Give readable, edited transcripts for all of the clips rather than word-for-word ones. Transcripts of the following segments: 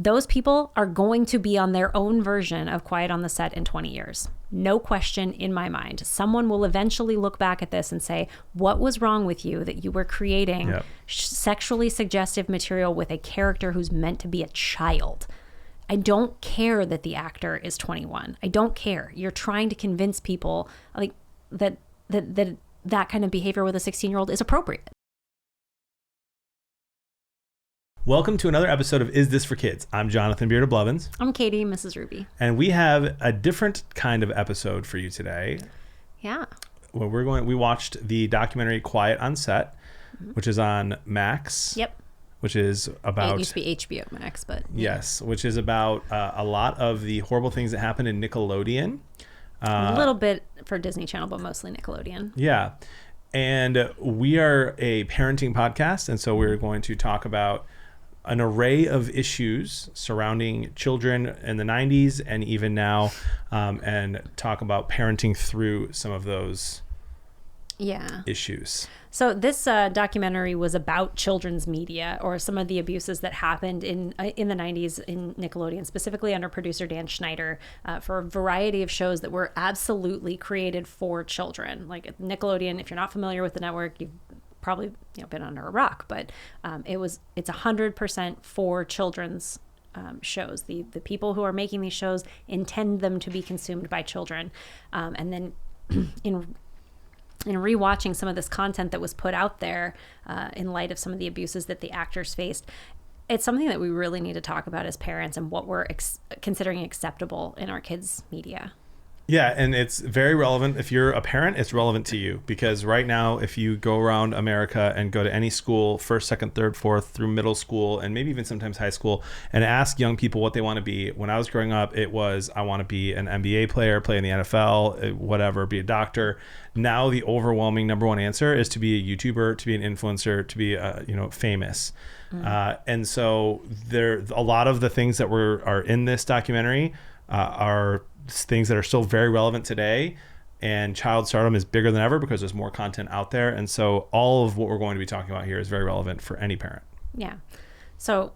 those people are going to be on their own version of Quiet on the Set in 20 years. No question in my mind. Someone will eventually look back at this and say, what was wrong with you that you were creating sexually suggestive material with a character who's meant to be a child? I don't care that the actor is 21. I don't care. You're trying to convince people like that kind of behavior with a 16-year-old is appropriate. Welcome to another episode of Is This for Kids? I'm Jonathan Beard of Blevins. I'm Katie, MrsRuvi. And we have a different kind of episode for you today. Yeah. Well, we watched the documentary Quiet on Set, which is on Max. Yep. Which is about... It used to be HBO Max, but... Yes, which is about a lot of the horrible things that happened in Nickelodeon. A little bit for Disney Channel, but mostly Nickelodeon. Yeah. And we are a parenting podcast, and so we're going to talk about an array of issues surrounding children in the 90s and even now, and talk about parenting through some of those issues. So this documentary was about children's media, or some of the abuses that happened in the 90s in Nickelodeon, specifically under producer Dan Schneider, for a variety of shows that were absolutely created for children. Like Nickelodeon, if you're not familiar with the network, you've probably been under a rock, but it's 100% for children's shows. The people who are making these shows intend them to be consumed by children, and then in rewatching some of this content that was put out there, in light of some of the abuses that the actors faced, it's something that we really need to talk about as parents and what we're considering acceptable in our kids' media. Yeah, and it's very relevant. If you're a parent, it's relevant to you, because right now, if you go around America and go to any school, first, second, third, fourth, through middle school, and maybe even sometimes high school, and ask young people what they want to be. When I was growing up, it was, I want to be an NBA player, play in the NFL, whatever, be a doctor. Now the overwhelming number one answer is to be a YouTuber, to be an influencer, to be famous. And so a lot of the things that are in this documentary are things that are still very relevant today, and child stardom is bigger than ever because there's more content out there. And so all of what we're going to be talking about here is very relevant for any parent. Yeah. So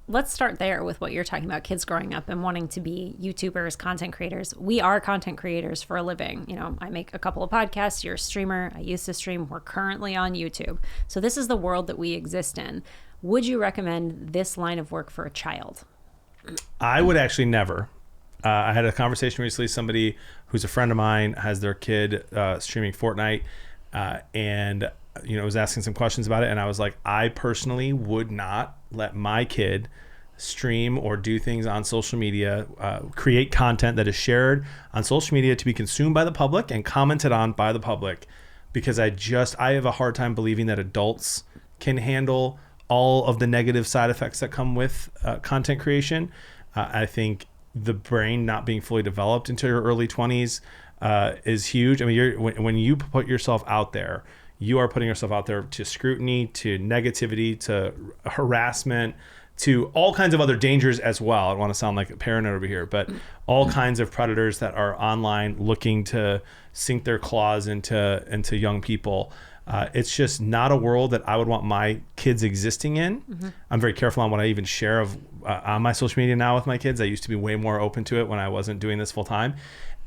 let's start there with what you're talking about, kids growing up and wanting to be YouTubers, content creators. We are content creators for a living. I make a couple of podcasts. You're a streamer. I used to stream. We're currently on YouTube. So this is the world that we exist in. Would you recommend this line of work for a child? I would actually never. I had a conversation recently. Somebody who's a friend of mine has their kid streaming Fortnite, and was asking some questions about it. And I was like, I personally would not let my kid stream or do things on social media, create content that is shared on social media to be consumed by the public and commented on by the public, because I have a hard time believing that adults can handle all of the negative side effects that come with content creation. I think the brain not being fully developed into your early 20s is huge. I mean, when you put yourself out there, you are putting yourself out there to scrutiny, to negativity, to harassment, to all kinds of other dangers as well. I don't want to sound like a paranoid over here, but all kinds of predators that are online looking to sink their claws into young people. It's just not a world that I would want my kids existing in. Mm-hmm. I'm very careful on what I even share on my social media now with my kids. I used to be way more open to it when I wasn't doing this full time.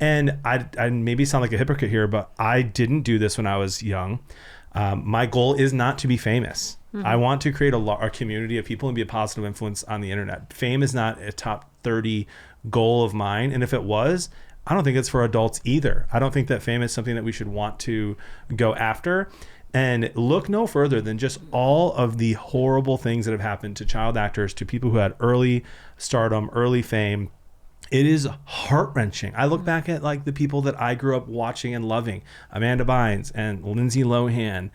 And I maybe sound like a hypocrite here, but I didn't do this when I was young. My goal is not to be famous. Mm-hmm. I want to create a community of people and be a positive influence on the internet. Fame is not a top 30 goal of mine. And if it was, I don't think it's for adults either. I don't think that fame is something that we should want to go after. And look no further than just all of the horrible things that have happened to child actors, to people who had early stardom, early fame. It is heart-wrenching. I look back at like the people that I grew up watching and loving, Amanda Bynes and Lindsay Lohan.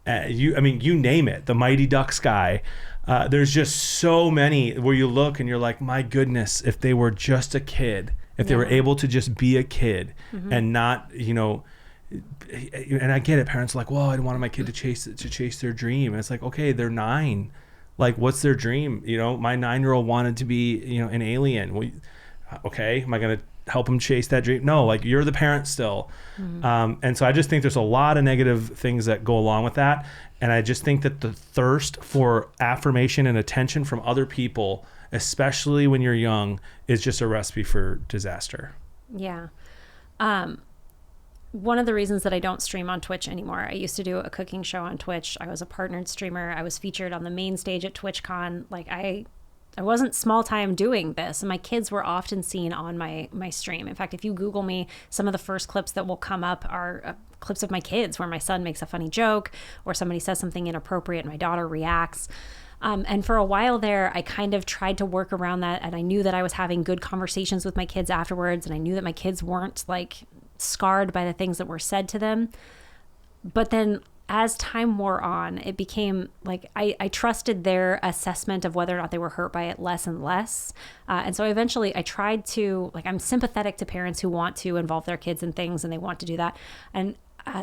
You name it, the Mighty Ducks guy. There's just so many where you look and you're like, my goodness, if they were just a kid, if they were able to just be a kid, mm-hmm. and not, and I get it. Parents are like, well, I don't want my kid to chase their dream. And it's like, okay, they're 9. Like, what's their dream? My 9-year-old wanted to be, an alien. Well, okay, am I going to help them chase that dream? No, like, you're the parent still. Mm-hmm. And so I just think there's a lot of negative things that go along with that. And I just think that the thirst for affirmation and attention from other people especially when you're young, is just a recipe for disaster. Yeah. One of the reasons that I don't stream on Twitch anymore, I used to do a cooking show on Twitch. I was a partnered streamer. I was featured on the main stage at TwitchCon. Like I wasn't small time doing this, and my kids were often seen on my stream. In fact, if you Google me, some of the first clips that will come up are clips of my kids where my son makes a funny joke or somebody says something inappropriate and my daughter reacts. And for a while there, I kind of tried to work around that, and I knew that I was having good conversations with my kids afterwards, and I knew that my kids weren't like scarred by the things that were said to them. But then as time wore on, it became like I trusted their assessment of whether or not they were hurt by it less and less. And so eventually I tried to, like, I'm sympathetic to parents who want to involve their kids in things and they want to do that. And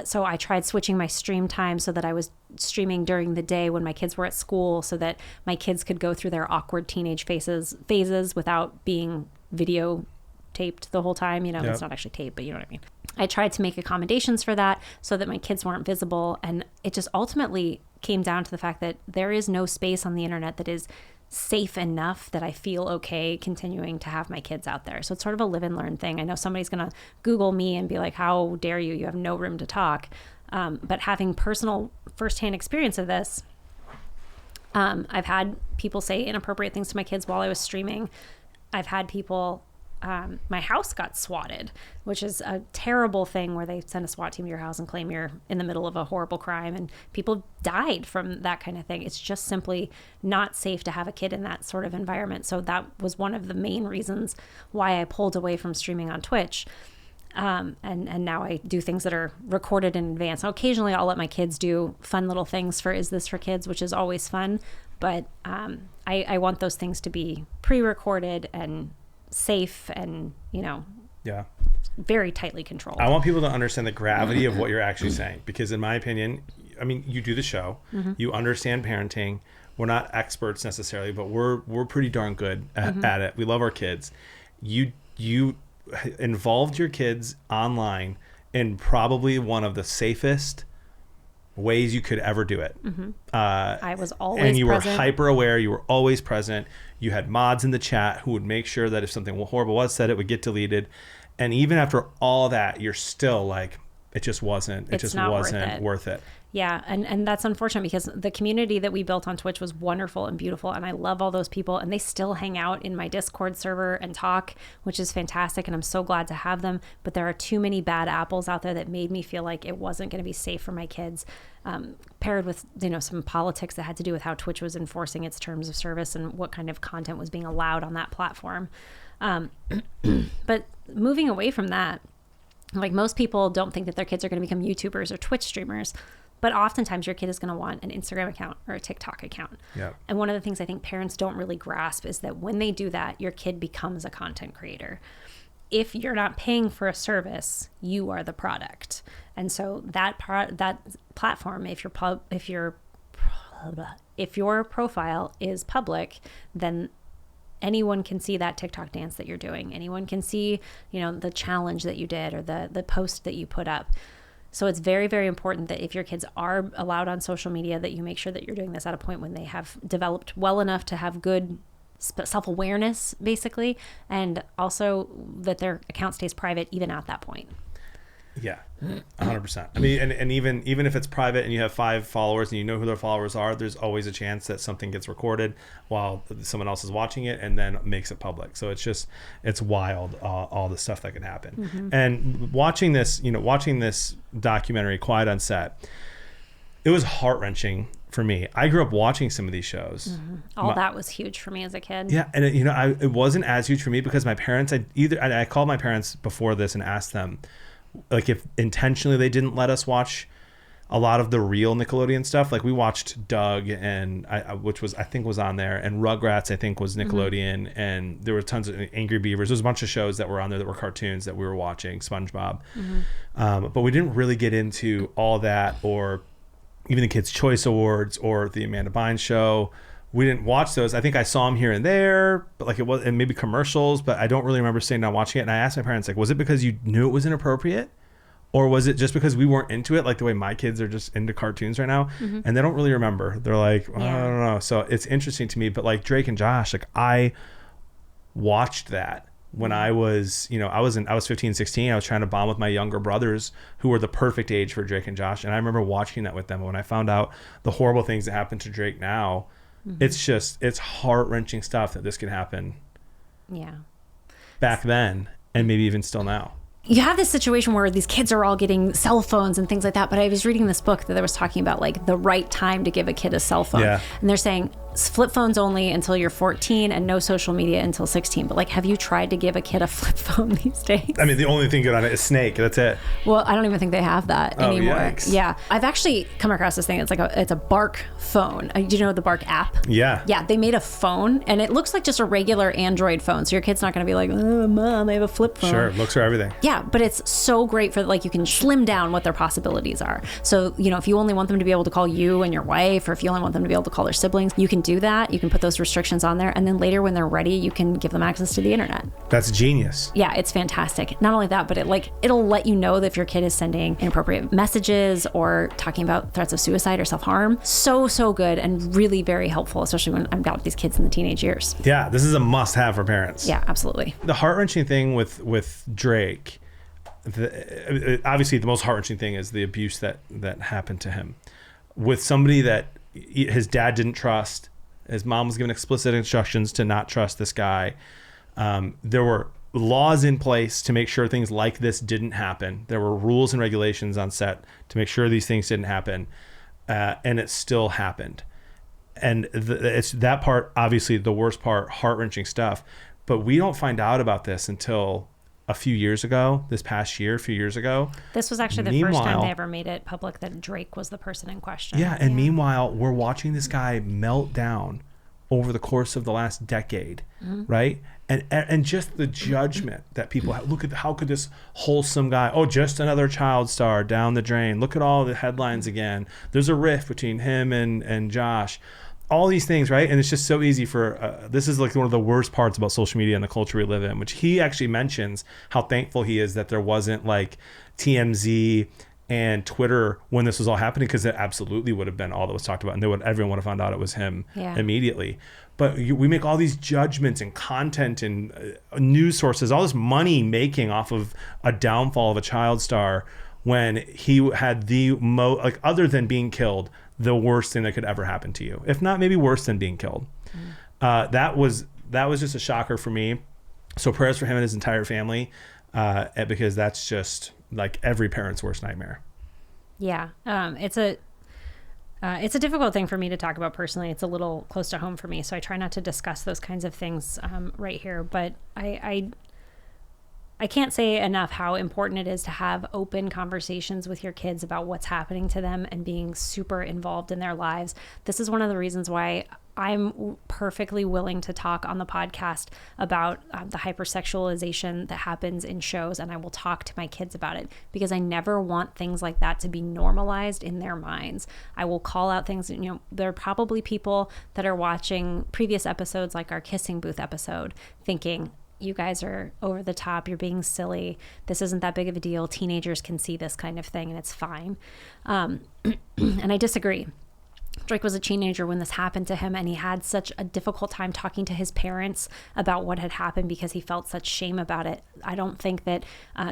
so I tried switching my stream time so that I was streaming during the day when my kids were at school, so that my kids could go through their awkward teenage phases without being video taped the whole time. Yep. It's not actually taped, but you know what I mean. I tried to make accommodations for that so that my kids weren't visible. And it just ultimately came down to the fact that there is no space on the internet that is safe enough that I feel okay continuing to have my kids out there. So it's sort of a live and learn thing. I know somebody's going to Google me and be like, how dare you? You have no room to talk. But having personal firsthand experience of this, I've had people say inappropriate things to my kids while I was streaming. I've had people... my house got swatted, which is a terrible thing where they send a SWAT team to your house and claim you're in the middle of a horrible crime, and people died from that kind of thing. It's just simply not safe to have a kid in that sort of environment. So that was one of the main reasons why I pulled away from streaming on Twitch. And now I do things that are recorded in advance. Now, occasionally I'll let my kids do fun little things for Is This for Kids, which is always fun. But I want those things to be pre-recorded and safe and, yeah, very tightly controlled. I want people to understand the gravity of what you're actually saying, because in my opinion, I mean, you do the show, you understand parenting. We're not experts necessarily, but we're pretty darn good at it. We love our kids. You involved your kids online in probably one of the safest ways you could ever do it. I was always present. And you were hyper aware. You were always present. You had mods in the chat who would make sure that if something horrible was said, it would get deleted. And even after all that, you're still like, it just wasn't worth it. Yeah. And that's unfortunate, because the community that we built on Twitch was wonderful and beautiful. And I love all those people, and they still hang out in my Discord server and talk, which is fantastic. And I'm so glad to have them. But there are too many bad apples out there that made me feel like it wasn't going to be safe for my kids, paired with, some politics that had to do with how Twitch was enforcing its terms of service and what kind of content was being allowed on that platform. But moving away from that, like, most people don't think that their kids are going to become YouTubers or Twitch streamers. But oftentimes your kid is going to want an Instagram account or a TikTok account. Yeah. And one of the things I think parents don't really grasp is that when they do that, your kid becomes a content creator. If you're not paying for a service, you are the product. And so that platform, if your profile is public, then anyone can see that TikTok dance that you're doing. Anyone can see, the challenge that you did or the post that you put up. So it's very, very important that if your kids are allowed on social media, that you make sure that you're doing this at a point when they have developed well enough to have good self-awareness, basically, and also that their account stays private even at that point. Yeah, 100%. I mean, and even if it's private and you have 5 followers and you know who their followers are, there's always a chance that something gets recorded while someone else is watching it and then makes it public. So it's wild, all the stuff that can happen. And watching this documentary, Quiet on Set, it was heart-wrenching for me. I grew up watching some of these shows. That was huge for me as a kid. Yeah, and it wasn't as huge for me because my parents, I called my parents before this and asked them, like, if intentionally they didn't let us watch a lot of the real Nickelodeon stuff. Like, we watched Doug and which I think was on there, and Rugrats I think was Nickelodeon, and there were tons of Angry Beavers. There was a bunch of shows that were on there that were cartoons that we were watching, SpongeBob. But we didn't really get into all that, or even the Kids' Choice Awards or the Amanda Bynes show. We didn't watch those. I think I saw them here and there, but like it was, and maybe commercials, but I don't really remember sitting down watching it. And I asked my parents, like, was it because you knew it was inappropriate, Or was it just because we weren't into it, like the way my kids are just into cartoons right now, and they don't really remember? They're like, I don't know. So it's interesting to me. But like Drake and Josh, like I watched that when I was, I was 15, 16. I was trying to bond with my younger brothers who were the perfect age for Drake and Josh. And I remember watching that with them. When I found out the horrible things that happen to Drake now, it's heart-wrenching stuff that this can happen. Yeah. Back then, and maybe even still now. You have this situation where these kids are all getting cell phones and things like that. But I was reading this book that was talking about like the right time to give a kid a cell phone. Yeah. And they're saying flip phones only until you're 14 and no social media until 16. But like, have you tried to give a kid a flip phone these days? I mean, the only thing good on it is Snake. That's it. Well, I don't even think they have that anymore. Yikes. Yeah. I've actually come across this thing. It's like it's a Bark phone. Do you know the Bark app? Yeah. Yeah. They made a phone and it looks like just a regular Android phone. So your kid's not going to be like, oh, Mom, I have a flip phone. Sure. Looks for everything. Yeah. But it's so great for like, you can slim down what their possibilities are. So, if you only want them to be able to call you and your wife, or if you only want them to be able to call their siblings, you can do that. You can put those restrictions on there. And then later when they're ready, you can give them access to the internet. That's genius. Yeah, it's fantastic. Not only that, but it'll let you know that if your kid is sending inappropriate messages or talking about threats of suicide or self-harm. So good and really very helpful, especially when I've got these kids in the teenage years. Yeah, this is a must-have for parents. Yeah, absolutely. The heart-wrenching thing with Drake, obviously the most heart-wrenching thing is the abuse that happened to him. With somebody that his dad didn't trust, his mom was given explicit instructions to not trust this guy. There were laws in place to make sure things like this didn't happen. There were rules and regulations on set to make sure these things didn't happen. And it still happened. And it's that part, obviously the worst part, heart-wrenching stuff. But we don't find out about this until a few years ago, this past year, a few years ago. This was actually the first time they ever made it public that Drake was the person in question. Yeah, and meanwhile, we're watching this guy melt down over the course of the last decade, right? And just the judgment that people have. Look at how could this wholesome guy, just another child star down the drain. Look at all the headlines again. There's a rift between him and Josh. All these things, right? And it's just so easy for, this is like one of the worst parts about social media and the culture we live in, which he actually mentions how thankful he is that there wasn't like TMZ and Twitter when this was all happening, because it absolutely would have been all that was talked about, and everyone would have found out it was him immediately. But we make all these judgments and content and news sources, all this money making off of a downfall of a child star, when he had other than being killed, the worst thing that could ever happen to you, if not maybe worse than being killed. That was just a shocker for me. So prayers for him and his entire family, because that's just like every parent's worst nightmare. Yeah. It's a difficult thing for me to talk about personally. It's a little close to home for me, so I try not to discuss those kinds of things right here. But I can't say enough how important it is to have open conversations with your kids about what's happening to them and being super involved in their lives. This is one of the reasons why I'm perfectly willing to talk on the podcast about the hypersexualization that happens in shows, and I will talk to my kids about it, because I never want things like that to be normalized in their minds. I will call out things, there are probably people that are watching previous episodes, like our kissing booth episode, thinking, you guys are over the top, you're being silly, this isn't that big of a deal, teenagers can see this kind of thing and it's fine. And I disagree. Drake was a teenager when this happened to him, and he had such a difficult time talking to his parents about what had happened because he felt such shame about it. I don't think that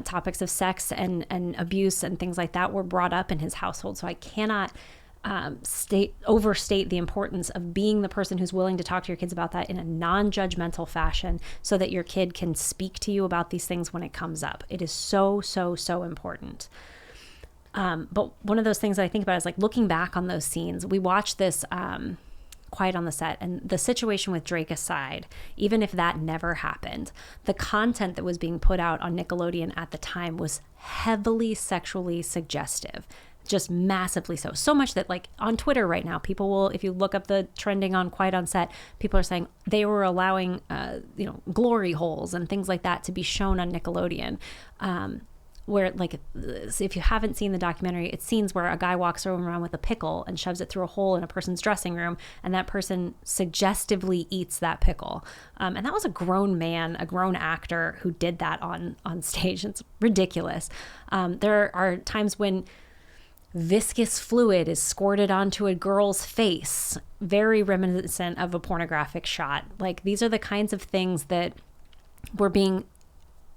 topics of sex and abuse and things like that were brought up in his household, so I cannot overstate the importance of being the person who's willing to talk to your kids about that in a non-judgmental fashion, so that your kid can speak to you about these things when it comes up. It is so important. But one of those things that I think about is like looking back on those scenes. We watched this Quiet on the Set, and the situation with Drake aside, even if that never happened, the content that was being put out on Nickelodeon at the time was heavily sexually suggestive. Just massively so. So much that like on Twitter right now, people will, if you look up the trending on Quiet on Set, people are saying they were allowing, glory holes and things like that to be shown on Nickelodeon. where, like, if you haven't seen the documentary, it's scenes where a guy walks around with a pickle and shoves it through a hole in a person's dressing room, and that person suggestively eats that pickle. And that was a grown man, a grown actor who did that on stage. It's ridiculous. There are times when viscous fluid is squirted onto a girl's face, very reminiscent of a pornographic shot. Like, these are the kinds of things that were being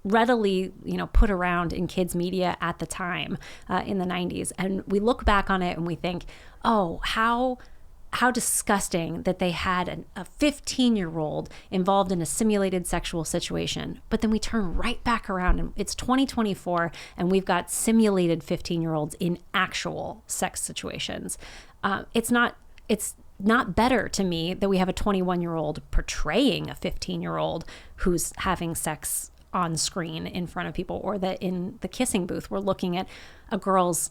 readily, put around in kids media at the time, in the 90s. And we look back on it and we think, oh, how disgusting that they had a 15-year-old involved in a simulated sexual situation. But then we turn right back around and it's 2024 and we've got simulated 15-year-olds in actual sex situations. It's not better to me that we have a 21-year-old portraying a 15-year-old who's having sex on screen in front of people, or that in the kissing booth we're looking at a girl's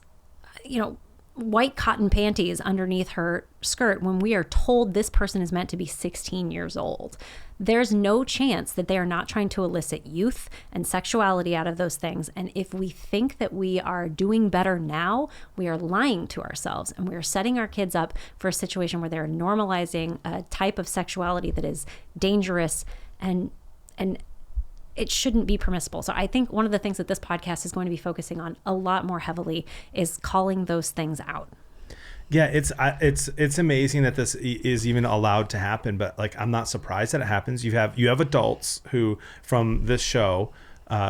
white cotton panties underneath her skirt when we are told this person is meant to be 16 years old. There's no chance that they are not trying to elicit youth and sexuality out of those things. And if we think that we are doing better now, we are lying to ourselves, and we are setting our kids up for a situation where they're normalizing a type of sexuality that is dangerous and it shouldn't be permissible. So I think one of the things that this podcast is going to be focusing on a lot more heavily is calling those things out. Yeah, it's amazing that this is even allowed to happen, but like, I'm not surprised that it happens. You have adults who, from this show,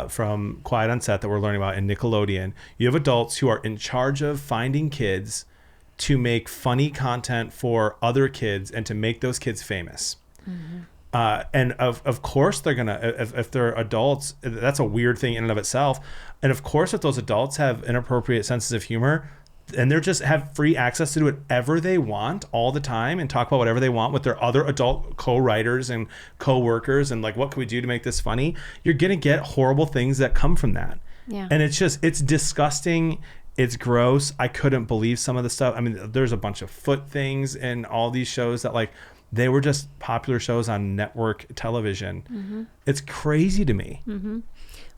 from Quiet on Set that we're learning about in Nickelodeon, you have adults who are in charge of finding kids to make funny content for other kids and to make those kids famous. Mm-hmm. And of course they're gonna, if they're adults, that's a weird thing in and of itself. And of course, if those adults have inappropriate senses of humor and they're just have free access to do whatever they want all the time and talk about whatever they want with their other adult co-writers and co-workers and like, what can we do to make this funny? You're gonna get horrible things that come from that. Yeah. And it's disgusting. It's gross. I couldn't believe some of the stuff. I mean, there's a bunch of foot things in all these shows that, like, they were just popular shows on network television. Mm-hmm. It's crazy to me. Mm-hmm.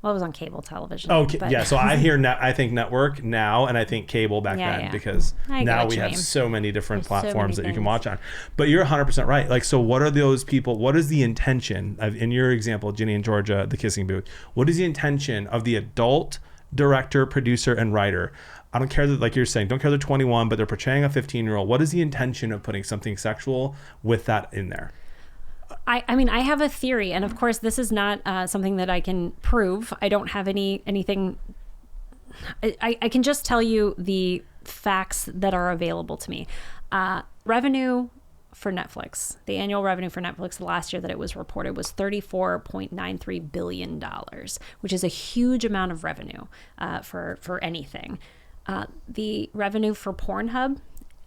Well, it was on cable television. Okay, yeah. So I I think network now, and I think cable back then, because now we have so many different platforms that you can watch on. But you're 100% right. Like, so what are those people? What is the intention of, in your example, Ginny and Georgia, the kissing booth? What is the intention of the adult director, producer, and writer? I don't care that, like you're saying, don't care they're 21, but they're portraying a 15-year-old. What is the intention of putting something sexual with that in there? I mean, I have a theory, and of course, this is not something that I can prove. I don't have anything. I can just tell you the facts that are available to me. Revenue for Netflix, the annual revenue for Netflix last year that it was reported was $34.93 billion, which is a huge amount of revenue for anything. The revenue for Pornhub,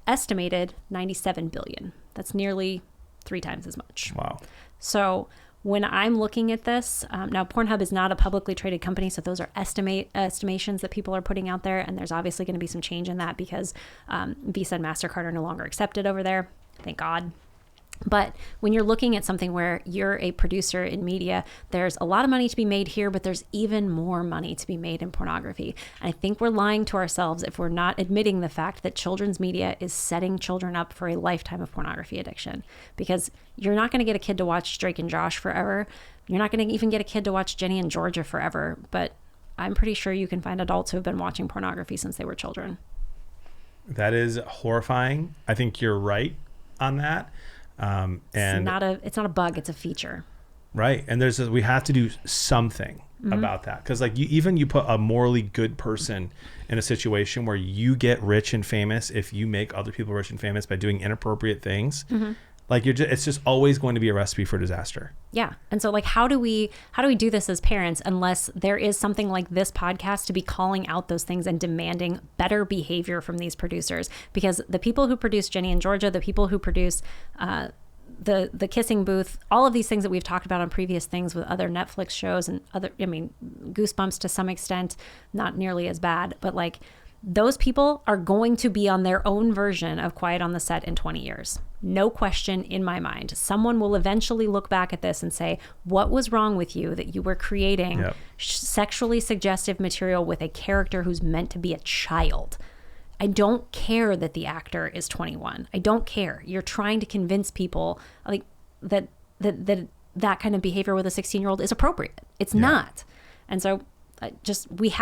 estimated $97 billion. That's nearly 3 times as much. Wow. So when I'm looking at this, now Pornhub is not a publicly traded company, so those are estimations that people are putting out there, and there's obviously going to be some change in that because Visa and MasterCard are no longer accepted over there. Thank God. But when you're looking at something where you're a producer in media, there's a lot of money to be made here, but there's even more money to be made in pornography. And I think we're lying to ourselves if we're not admitting the fact that children's media is setting children up for a lifetime of pornography addiction. Because you're not going to get a kid to watch Drake and Josh forever. You're not going to even get a kid to watch Jenny and Georgia forever. But I'm pretty sure you can find adults who have been watching pornography since they were children. That is horrifying. I think you're right on that. And it's not a bug, it's a feature. Right. And we have to do something about that. Because like you put a morally good person in a situation where you get rich and famous if you make other people rich and famous by doing inappropriate things. Mm-hmm. Like it's just always going to be a recipe for disaster. Yeah. And so like, how do we do this as parents unless there is something like this podcast to be calling out those things and demanding better behavior from these producers? Because the people who produce Jenny and Georgia, the people who produce the kissing booth, all of these things that we've talked about on previous things with other Netflix shows and Goosebumps to some extent, not nearly as bad, but like those people are going to be on their own version of Quiet on the Set in 20 years. No question in my mind. Someone will eventually look back at this and say, what was wrong with you that you were creating sexually suggestive material with a character who's meant to be a child? I don't care that the actor is 21. I don't care. You're trying to convince people like that kind of behavior with a 16-year-old is appropriate. It's not. And so we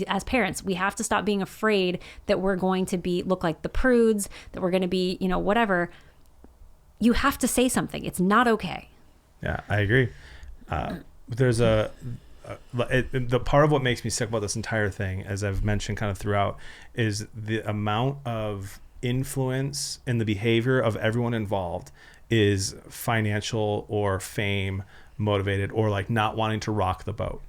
as parents, we have to stop being afraid that we're going to look like the prudes, that we're going to be, whatever. You have to say something. It's not okay. Yeah, I agree. There's the part of what makes me sick about this entire thing, as I've mentioned kind of throughout, is the amount of influence in the behavior of everyone involved is financial or fame motivated, or like not wanting to rock the boat,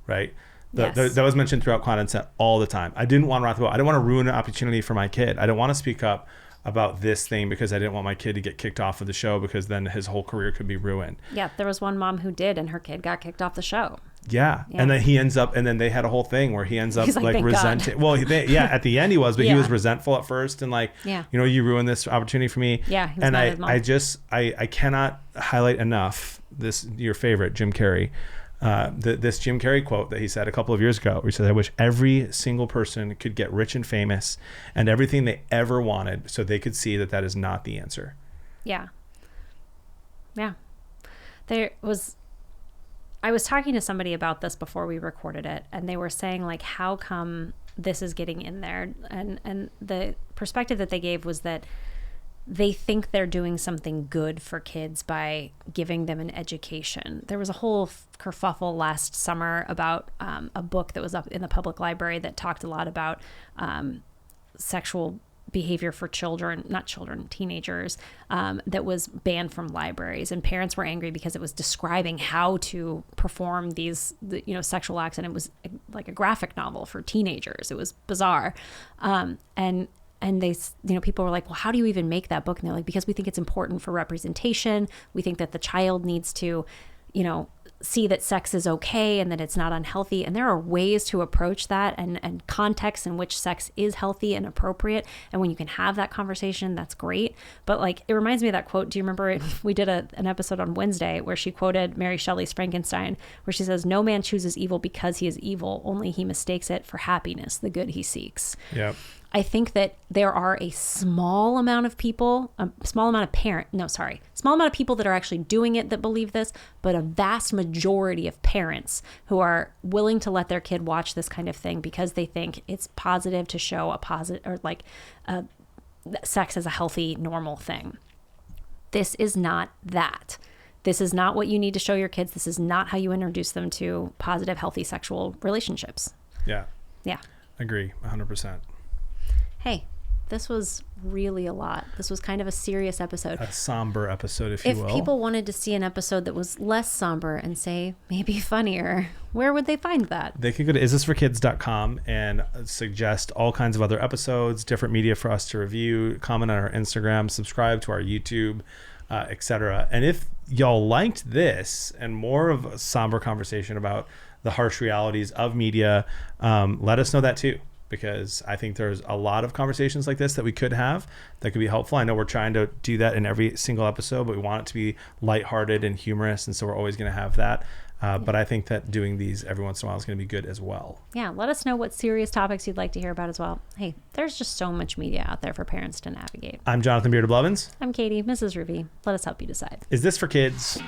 right? That was mentioned throughout Condensat all the time. I didn't want to rock the boat. I didn't want to ruin an opportunity for my kid. I didn't want to speak up about this thing because I didn't want my kid to get kicked off of the show, because then his whole career could be ruined. Yeah, there was one mom who did, and her kid got kicked off the show. Yeah. And then he ends up, and then they had a whole thing where he ends up like resenting. Well, at the end he was, but he was resentful at first and like, you ruined this opportunity for me. Yeah. He was and mad at his mom. I cannot highlight enough your favorite, Jim Carrey. This Jim Carrey quote that he said a couple of years ago, where he said, I wish every single person could get rich and famous and everything they ever wanted so they could see that is not the answer. Yeah. Yeah. I was talking to somebody about this before we recorded it, and they were saying like, how come this is getting in there? And the perspective that they gave was that they think they're doing something good for kids by giving them an education. There was a whole kerfuffle last summer about a book that was up in the public library that talked a lot about sexual behavior for teenagers, that was banned from libraries, and parents were angry because it was describing how to perform these sexual acts, and it was like a graphic novel for teenagers. It was bizarre. And they, people were like, well, how do you even make that book? And they're like, because we think it's important for representation. We think that the child needs to, see that sex is okay and that it's not unhealthy. And there are ways to approach that and contexts in which sex is healthy and appropriate. And when you can have that conversation, that's great. But like, it reminds me of that quote. Do you remember we did an episode on Wednesday where she quoted Mary Shelley's Frankenstein, where she says, no man chooses evil because he is evil. Only he mistakes it for happiness, the good he seeks. Yeah. I think that there are a small amount of people, small amount of people that are actually doing it that believe this, but a vast majority of parents who are willing to let their kid watch this kind of thing because they think it's positive to show a positive, or like sex as a healthy, normal thing. This is not that. This is not what you need to show your kids. This is not how you introduce them to positive, healthy sexual relationships. Yeah. Yeah. Agree, 100%. Hey, this was really a lot. This was kind of a serious episode. A somber episode, if you will. If people wanted to see an episode that was less somber and say maybe funnier, where would they find that? They could go to isthisforkids.com and suggest all kinds of other episodes, different media for us to review, comment on our Instagram, subscribe to our YouTube, etc. And if y'all liked this and more of a somber conversation about the harsh realities of media, let us know that too. Because I think there's a lot of conversations like this that we could have that could be helpful. I know we're trying to do that in every single episode, but we want it to be lighthearted and humorous. And so we're always going to have that. But I think that doing these every once in a while is going to be good as well. Yeah. Let us know what serious topics you'd like to hear about as well. Hey, there's just so much media out there for parents to navigate. I'm Jonathan Beard of Blevins. I'm Katie, MrsRuvi. Let us help you decide. Is this for kids?